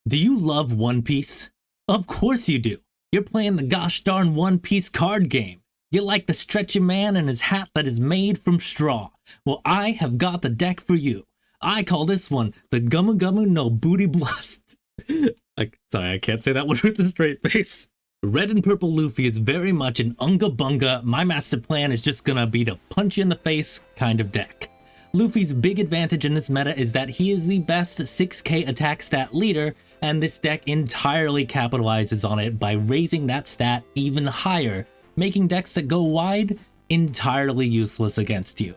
Do you love One Piece? Of course you do. You're playing the gosh darn One Piece card game. You like the stretchy man and his hat that is made from straw. Well, I have got the deck for you. I call this one the Gumu Gumu no Booty Blast. Sorry, I can't say that one with a straight face. Red and Purple Luffy is very much an unga bunga, my master plan is just gonna be to punch you in the face kind of deck. Luffy's big advantage in this meta is that he is the best 6k attack stat leader, and this deck entirely capitalizes on it by raising that stat even higher, making decks that go wide entirely useless against you.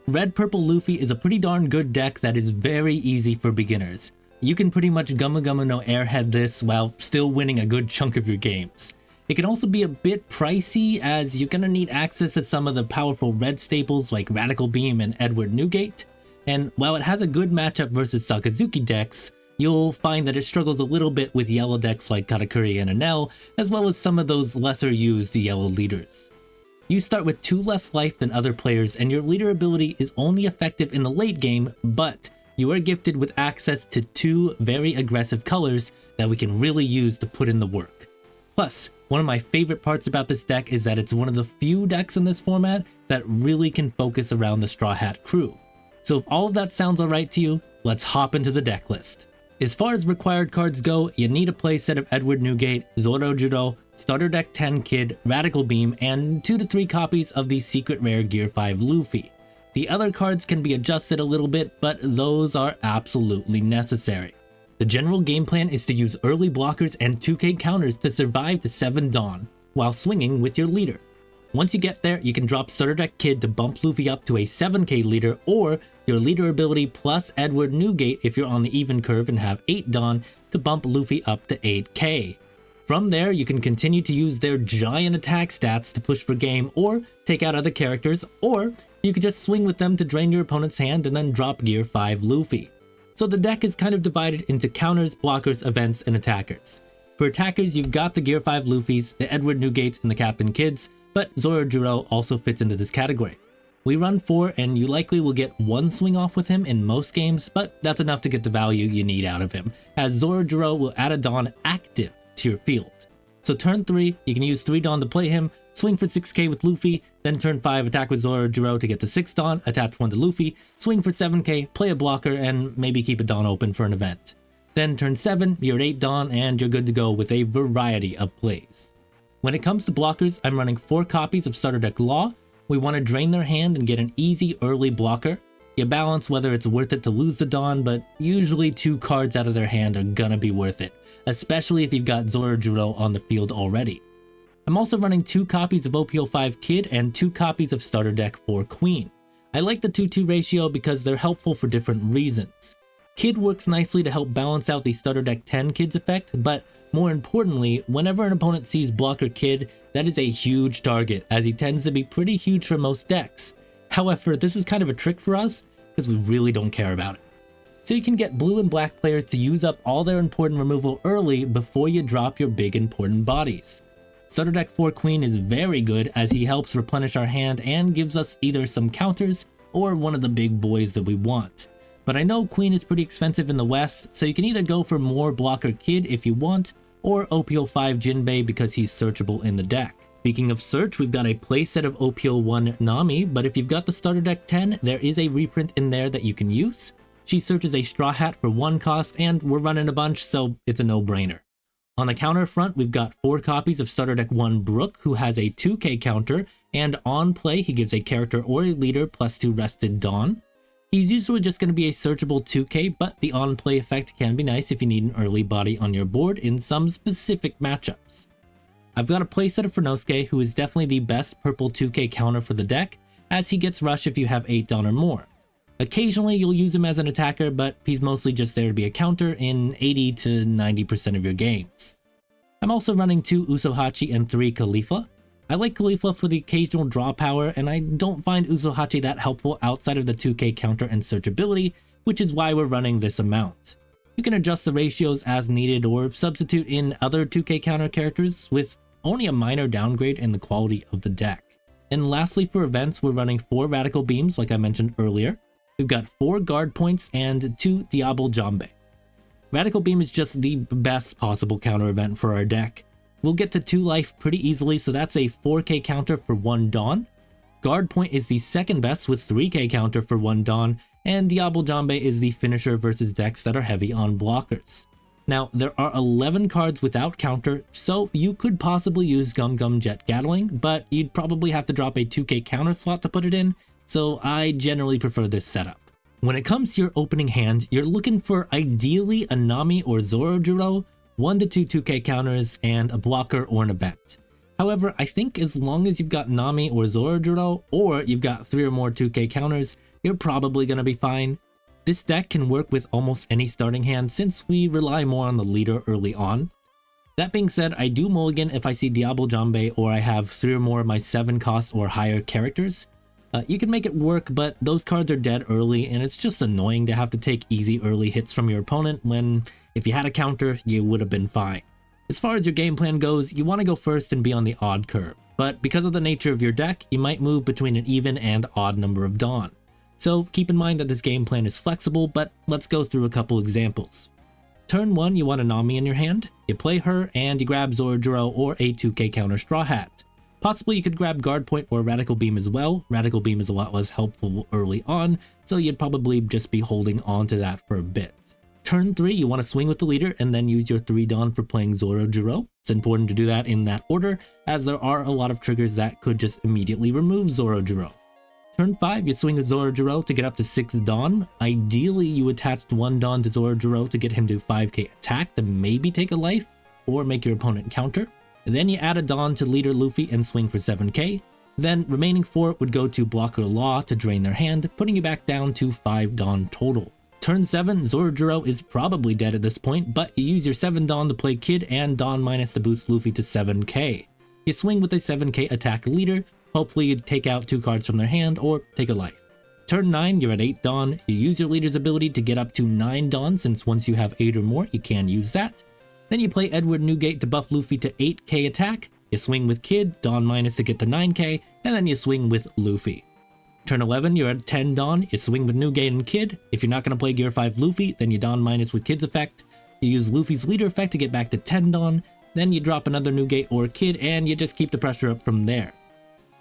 Red Purple Luffy is a pretty darn good deck that is very easy for beginners. You can pretty much Gumu Gumu no Airhead this while still winning a good chunk of your games. It can also be a bit pricey as you're gonna need access to some of the powerful red staples like Radical Beam and Edward Newgate, and while it has a good matchup versus Sakazuki decks, you'll find that it struggles a little bit with yellow decks like Katakuri and Enel, as well as some of those lesser used yellow leaders. You start with 2 less life than other players, and your leader ability is only effective in the late game, but you are gifted with access to 2 very aggressive colors that we can really use to put in the work. Plus, one of my favorite parts about this deck is that it's one of the few decks in this format that really can focus around the Straw Hat Crew. So if all of that sounds alright to you, let's hop into the deck list. As far as required cards go, you need a playset of Edward Newgate, Zoro, Starter Deck 10 Kid, Radical Beam, and 2 to 3 copies of the secret rare Gear 5 Luffy. The other cards can be adjusted a little bit, but those are absolutely necessary. The general game plan is to use early blockers and 2k counters to survive the 7 Dawn, while swinging with your leader. Once you get there, you can drop Starter Deck Kid to bump Luffy up to a 7k leader, or your leader ability plus Edward Newgate if you're on the even curve and have 8 Dawn to bump Luffy up to 8k. From there, you can continue to use their giant attack stats to push for game or take out other characters, or you could just swing with them to drain your opponent's hand and then drop Gear 5 Luffy. So the deck is kind of divided into counters, blockers, events, and attackers. For attackers, you've got the Gear 5 Luffys, the Edward Newgates, and the Captain Kids, but Zoro also fits into this category. We run 4 and you likely will get 1 swing off with him in most games, but that's enough to get the value you need out of him, as Zoro will add a Dawn active to your field. So turn 3, you can use 3 Dawn to play him, swing for 6k with Luffy, then turn 5 attack with Zoro to get the 6 Dawn, attach 1 to Luffy, swing for 7k, play a blocker, and maybe keep a Dawn open for an event. Then turn 7, you're at 8 Dawn, and you're good to go with a variety of plays. When it comes to blockers, I'm running 4 copies of Starter Deck Law. We want to drain their hand and get an easy early blocker. You balance whether it's worth it to lose the Dawn, but usually 2 cards out of their hand are gonna be worth it, especially if you've got Zoro on the field already. I'm also running 2 copies of OP-05 Kid and 2 copies of Starter Deck 4 Queen. I like the 2-2 ratio because they're helpful for different reasons. Kid works nicely to help balance out the Starter Deck 10 Kids effect, but more importantly, whenever an opponent sees Blocker Kid, that is a huge target, as he tends to be pretty huge for most decks. However, this is kind of a trick for us, because we really don't care about it. So you can get blue and black players to use up all their important removal early before you drop your big important bodies. Starter Deck 4 Queen is very good as he helps replenish our hand and gives us either some counters or one of the big boys that we want. But I know Queen is pretty expensive in the West, so you can either go for more Blocker Kid if you want, or OP-05 Jinbei because he's searchable in the deck. Speaking of search, we've got a playset of OP-01 Nami, but if you've got the Starter Deck 10, there is a reprint in there that you can use. She searches a Straw Hat for 1 cost, and we're running a bunch, so it's a no-brainer. On the counter front, we've got 4 copies of Starter Deck 1 Brook, who has a 2k counter, and on play he gives a character or a leader plus 2 rested Dawn. He's usually just going to be a searchable 2k, but the on-play effect can be nice if you need an early body on your board in some specific matchups. I've got a playset of Furnosuke, who is definitely the best purple 2k counter for the deck, as he gets rush if you have 8 Dawn or more. Occasionally you'll use him as an attacker, but he's mostly just there to be a counter in 80 to 90% of your games. I'm also running 2 Usohachi and 3 Khalifa. I like Khalifa for the occasional draw power, and I don't find Usohachi that helpful outside of the 2k counter and searchability, which is why we're running this amount. You can adjust the ratios as needed or substitute in other 2k counter characters with only a minor downgrade in the quality of the deck. And lastly, for events, we're running 4 Radical Beams like I mentioned earlier. We've got 4 guard points and 2 Diablo Jambe. Radical Beam is just the best possible counter event for our deck. We'll get to 2 life pretty easily, so that's a 4k counter for 1 Dawn. Guard Point is the second best with 3k counter for 1 Dawn, and Diablo Jambe is the finisher versus decks that are heavy on blockers. Now, there are 11 cards without counter, so you could possibly use Gum Gum Jet Gatling, but you'd probably have to drop a 2k counter slot to put it in, so I generally prefer this setup. When it comes to your opening hand, you're looking for ideally a Nami or Zorojuro, 1 to 2 2k counters, and a blocker or an event. However, I think as long as you've got Nami or Zorojuro, or you've got 3 or more 2k counters, you're probably going to be fine. This deck can work with almost any starting hand since we rely more on the leader early on. That being said, I do mulligan if I see Diablo Jambe or I have 3 or more of my 7 cost or higher characters. You can make it work, but those cards are dead early and it's just annoying to have to take easy early hits from your opponent when, if you had a counter, you would have been fine. As far as your game plan goes, you want to go first and be on the odd curve, but because of the nature of your deck, you might move between an even and odd number of Dawn. So keep in mind that this game plan is flexible, but let's go through a couple examples. Turn 1, you want a Nami in your hand, you play her, and you grab Zorojuro or a 2k counter Straw Hat. Possibly you could grab Guard Point or Radical Beam as well. Radical Beam is a lot less helpful early on, so you'd probably just be holding on to that for a bit. Turn 3, you want to swing with the leader and then use your 3 Dawn for playing Zorojuro. It's important to do that in that order, as there are a lot of triggers that could just immediately remove Zorojuro. Turn 5, you swing with Zorojuro to get up to 6 Dawn. Ideally, you attached 1 Dawn to Zorojuro to get him to 5k attack to maybe take a life, or make your opponent counter. Then you add a Dawn to leader Luffy and swing for 7k. Then remaining 4 would go to blocker Law to drain their hand, putting you back down to 5 Dawn total. Turn 7, Zorojuro is probably dead at this point, but you use your 7 Dawn to play Kid and Dawn minus to boost Luffy to 7k. You swing with a 7k attack leader, hopefully you take out 2 cards from their hand or take a life. Turn 9, you're at 8 Dawn, you use your leader's ability to get up to 9 Dawn since once you have 8 or more you can use that. Then you play Edward Newgate to buff Luffy to 8k attack, you swing with Kid, Dawn minus to get to 9k, and then you swing with Luffy. Turn 11, you're at 10 Dawn, you swing with Newgate and Kid. If you're not going to play Gear 5 Luffy, then you Dawn minus with Kid's effect. You use Luffy's leader effect to get back to 10 Dawn, then you drop another Newgate or Kid and you just keep the pressure up from there.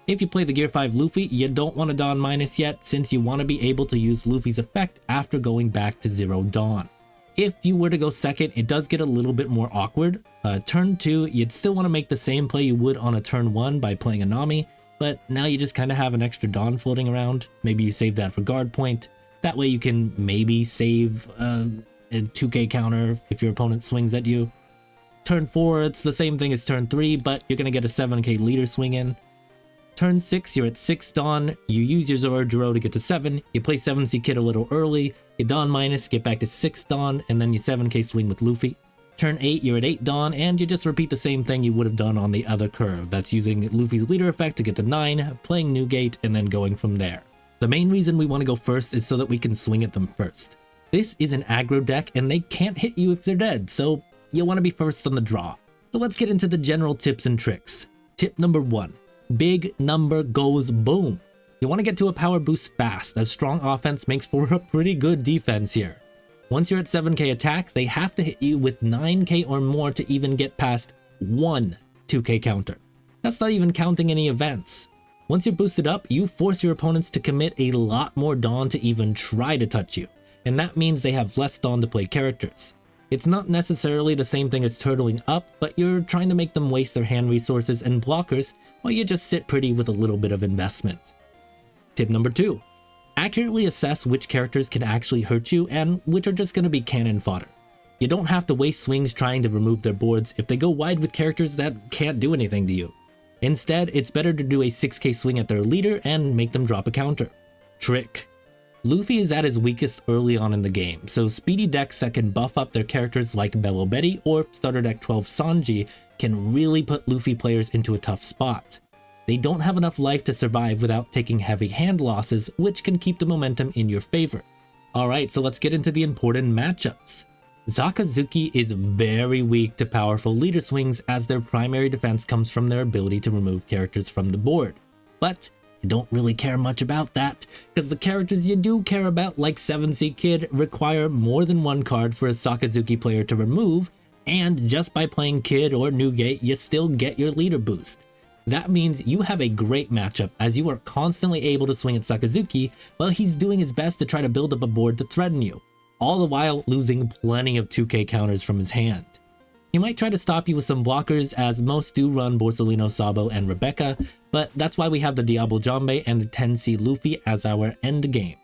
If you play the Gear 5 Luffy, you don't want to Dawn minus yet since you want to be able to use Luffy's effect after going back to 0 Dawn. If you were to go second, it does get a little bit more awkward. Turn 2, you'd still want to make the same play you would on a turn 1 by playing a Nami, but now you just kind of have an extra Dawn floating around. Maybe you save that for Guard Point. That way you can maybe save a 2k counter if your opponent swings at you. Turn 4, it's the same thing as turn 3, but you're going to get a 7k leader swing in. Turn 6, you're at 6 Dawn, you use your Zorojuro to get to 7, you play 7C Kid a little early, you Dawn minus, get back to 6 Dawn, and then you 7k swing with Luffy. Turn 8, you're at 8 Dawn, and you just repeat the same thing you would have done on the other curve. That's using Luffy's leader effect to get to 9, playing Newgate, and then going from there. The main reason we want to go first is so that we can swing at them first. This is an aggro deck, and they can't hit you if they're dead, so you want to be first on the draw. So let's get into the general tips and tricks. Tip number 1. Big number goes boom. You want to get to a power boost fast, as strong offense makes for a pretty good defense here. Once you're at 7k attack, they have to hit you with 9k or more to even get past 1 2k counter. That's not even counting any events. Once you're boosted up, you force your opponents to commit a lot more Dawn to even try to touch you, and that means they have less Dawn to play characters. It's not necessarily the same thing as turtling up, but you're trying to make them waste their hand resources and blockers while you just sit pretty with a little bit of investment. Tip number 2. Accurately assess which characters can actually hurt you and which are just going to be cannon fodder. You don't have to waste swings trying to remove their boards if they go wide with characters that can't do anything to you. Instead, it's better to do a 6k swing at their leader and make them drop a counter. Trick. Luffy is at his weakest early on in the game, so speedy decks that can buff up their characters like Belo or starter deck 12 Sanji can really put Luffy players into a tough spot. They don't have enough life to survive without taking heavy hand losses, which can keep the momentum in your favor. Alright, so let's get into the important matchups. Sakazuki is very weak to powerful leader swings as their primary defense comes from their ability to remove characters from the board. But I don't really care much about that, because the characters you do care about, like 7C Kid, require more than one card for a Sakazuki player to remove, and just by playing Kid or Newgate, you still get your leader boost. That means you have a great matchup, as you are constantly able to swing at Sakazuki while he's doing his best to try to build up a board to threaten you, all the while losing plenty of 2k counters from his hand. He might try to stop you with some blockers, as most do run Borsalino, Sabo, and Rebecca, but that's why we have the Diablo Jambe and the 10C Luffy as our end game.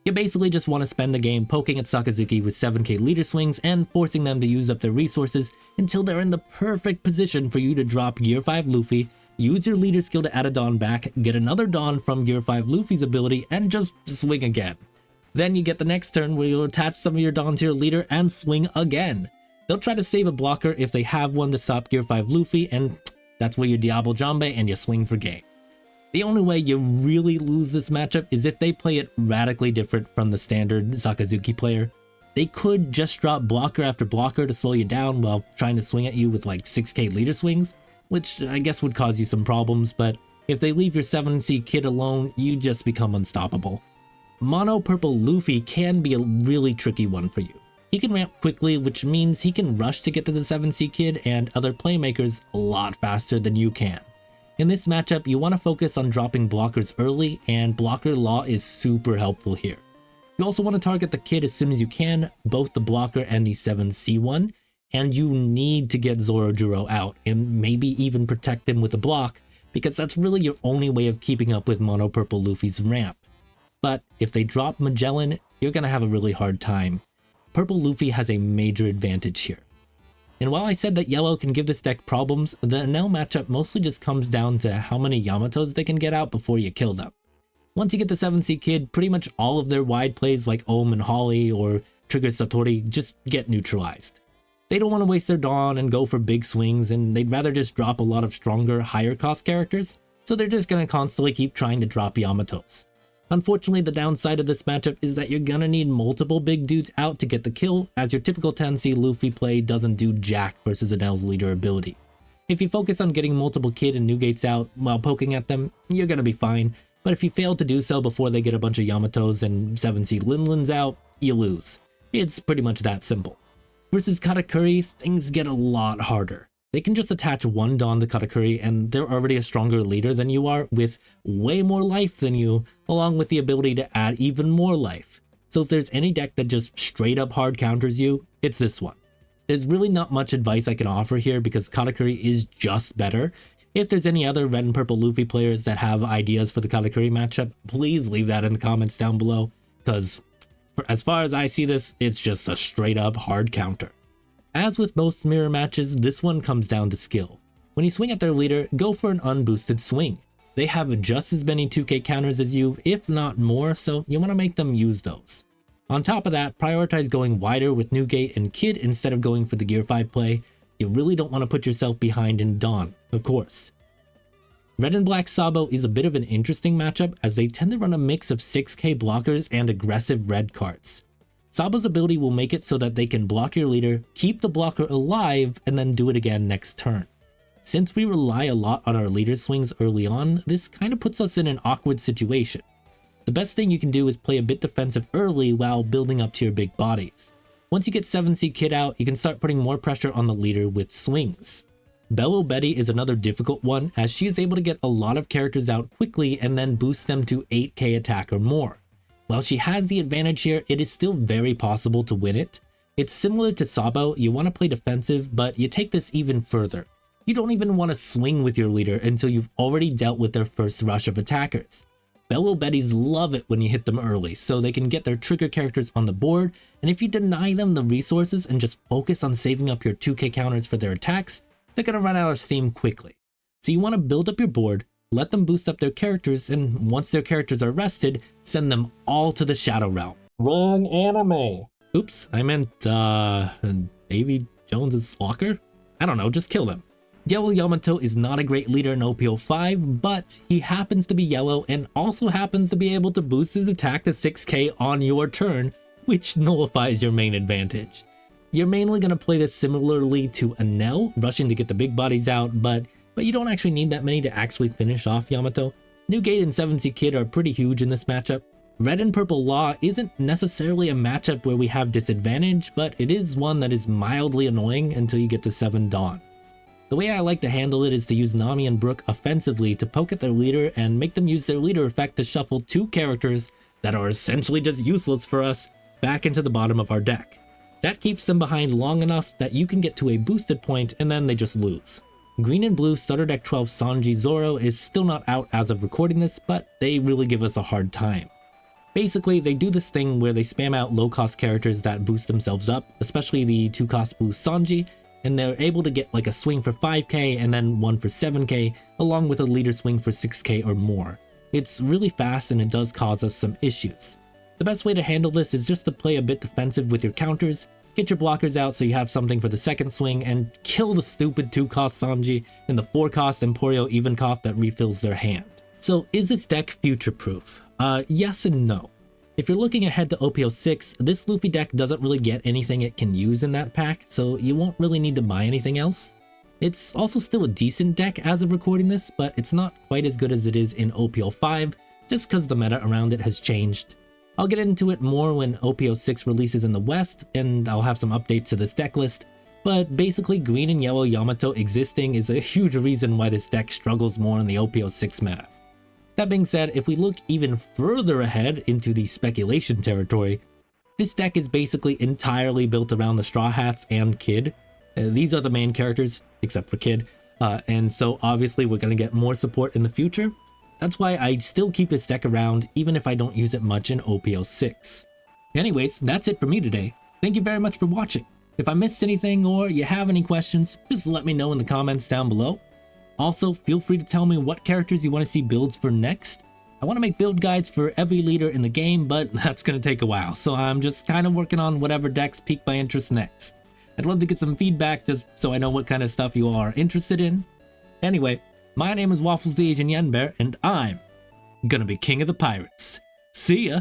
You basically just want to spend the game poking at Sakazuki with 7k leader swings and forcing them to use up their resources until they're in the perfect position for you to drop Gear 5 Luffy, use your leader skill to add a Dawn back, get another Dawn from Gear 5 Luffy's ability, and just swing again. Then you get the next turn where you'll attach some of your Dawn to your leader and swing again. They'll try to save a blocker if they have one to stop Gear 5 Luffy, and that's where you Diablo Jambe and you swing for game. The only way you really lose this matchup is if they play it radically different from the standard Sakazuki player. They could just drop blocker after blocker to slow you down while trying to swing at you with like 6k leader swings, which I guess would cause you some problems, but if they leave your 7C Kid alone, you just become unstoppable. Mono Purple Luffy can be a really tricky one for you. He can ramp quickly, which means he can rush to get to the 7C Kid and other playmakers a lot faster than you can. In this matchup, you want to focus on dropping blockers early, and blocker law is super helpful here. You also want to target the Kid as soon as you can, both the blocker and the 7C one, and you need to get Zoro out and maybe even protect him with a block, because that's really your only way of keeping up with Mono Purple Luffy's ramp. But if they drop Magellan, you're going to have a really hard time. Purple Luffy has a major advantage here. And while I said that yellow can give this deck problems, the Enel matchup mostly just comes down to how many Yamatos they can get out before you kill them. Once you get the 7C Kid, pretty much all of their wide plays like Ohm and Holly or Trigger Satori just get neutralized. They don't want to waste their Dawn and go for big swings, and they'd rather just drop a lot of stronger, higher cost characters, so they're just going to constantly keep trying to drop Yamatos. Unfortunately, the downside of this matchup is that you're gonna need multiple big dudes out to get the kill, as your typical 10C Luffy play doesn't do jack versus Enel's leader ability. If you focus on getting multiple Kid and Newgates out while poking at them, you're gonna be fine, but if you fail to do so before they get a bunch of Yamatos and 7C Linlins out, you lose. It's pretty much that simple. Versus Katakuri, things get a lot harder. They can just attach one Dawn to Katakuri and they're already a stronger leader than you are with way more life than you, along with the ability to add even more life. So if there's any deck that just straight up hard counters you, it's this one. There's really not much advice I can offer here because Katakuri is just better. If there's any other red and purple Luffy players that have ideas for the Katakuri matchup, please leave that in the comments down below, because as far as I see this, it's just a straight up hard counter. As with most mirror matches, this one comes down to skill. When you swing at their leader, go for an unboosted swing. They have just as many 2k counters as you, if not more, so you want to make them use those. On top of that, prioritize going wider with Newgate and Kid instead of going for the Gear 5 play. You really don't want to put yourself behind in Dawn, of course. Red and Black Sabo is a bit of an interesting matchup as they tend to run a mix of 6k blockers and aggressive red cards. Sabo's ability will make it so that they can block your leader, keep the blocker alive, and then do it again next turn. Since we rely a lot on our leader swings early on, this kind of puts us in an awkward situation. The best thing you can do is play a bit defensive early while building up to your big bodies. Once you get 7C Kid out, you can start putting more pressure on the leader with swings. Belo Betty is another difficult one as she is able to get a lot of characters out quickly and then boost them to 8k attack or more. While she has the advantage here, it is still very possible to win it. It's similar to Sabo, you want to play defensive, but you take this even further. You don't even want to swing with your leader until you've already dealt with their first rush of attackers. Belo Betties love it when you hit them early, so they can get their trigger characters on the board, and if you deny them the resources and just focus on saving up your 2k counters for their attacks, they're going to run out of steam quickly. So you want to build up your board, let them boost up their characters, and once their characters are rested, send them all to the Shadow Realm. Wrong anime. Oops, I meant, Davy Jones's locker? I don't know, just kill them. Yellow Yamato is not a great leader in OP-05, but he happens to be yellow and also happens to be able to boost his attack to 6k on your turn, which nullifies your main advantage. You're mainly going to play this similarly to Enel, rushing to get the big bodies out, but you don't actually need that many to actually finish off Yamato. Newgate and 7C Kid are pretty huge in this matchup. Red and Purple Law isn't necessarily a matchup where we have disadvantage, but it is one that is mildly annoying until you get to 7 Dawn. The way I like to handle it is to use Nami and Brook offensively to poke at their leader and make them use their leader effect to shuffle 2 characters that are essentially just useless for us back into the bottom of our deck. That keeps them behind long enough that you can get to a boosted point and then they just lose. Green and Blue Starter Deck 12 Sanji Zoro is still not out as of recording this, but they really give us a hard time. Basically, they do this thing where they spam out low-cost characters that boost themselves up, especially the 2-cost boost Sanji, and they're able to get like a swing for 5k and then one for 7k, along with a leader swing for 6k or more. It's really fast and it does cause us some issues. The best way to handle this is just to play a bit defensive with your counters, get your blockers out so you have something for the second swing, and kill the stupid 2-cost Sanji and the 4-cost Emporio Evenkoff that refills their hand. So is this deck future-proof? Yes and no. If you're looking ahead to OP-06, this Luffy deck doesn't really get anything it can use in that pack, so you won't really need to buy anything else. It's also still a decent deck as of recording this, but it's not quite as good as it is in OP-05, just because the meta around it has changed. I'll get into it more when OP-06 releases in the West, and I'll have some updates to this deck list, but basically green and yellow Yamato existing is a huge reason why this deck struggles more in the OP-06 meta. That being said, if we look even further ahead into the speculation territory, this deck is basically entirely built around the Straw Hats and Kid. These are the main characters, except for Kid, and so obviously we're going to get more support in the future. That's why I still keep this deck around even if I don't use it much in OP-06. Anyways, that's it for me today. Thank you very much for watching. If I missed anything or you have any questions, just let me know in the comments down below. Also, feel free to tell me what characters you want to see builds for next. I want to make build guides for every leader in the game, but that's going to take a while, so I'm just kind of working on whatever decks pique my interest next. I'd love to get some feedback just so I know what kind of stuff you all are interested in. Anyway, my name is Waffles the Asian Yenbear, and I'm gonna be king of the pirates. See ya!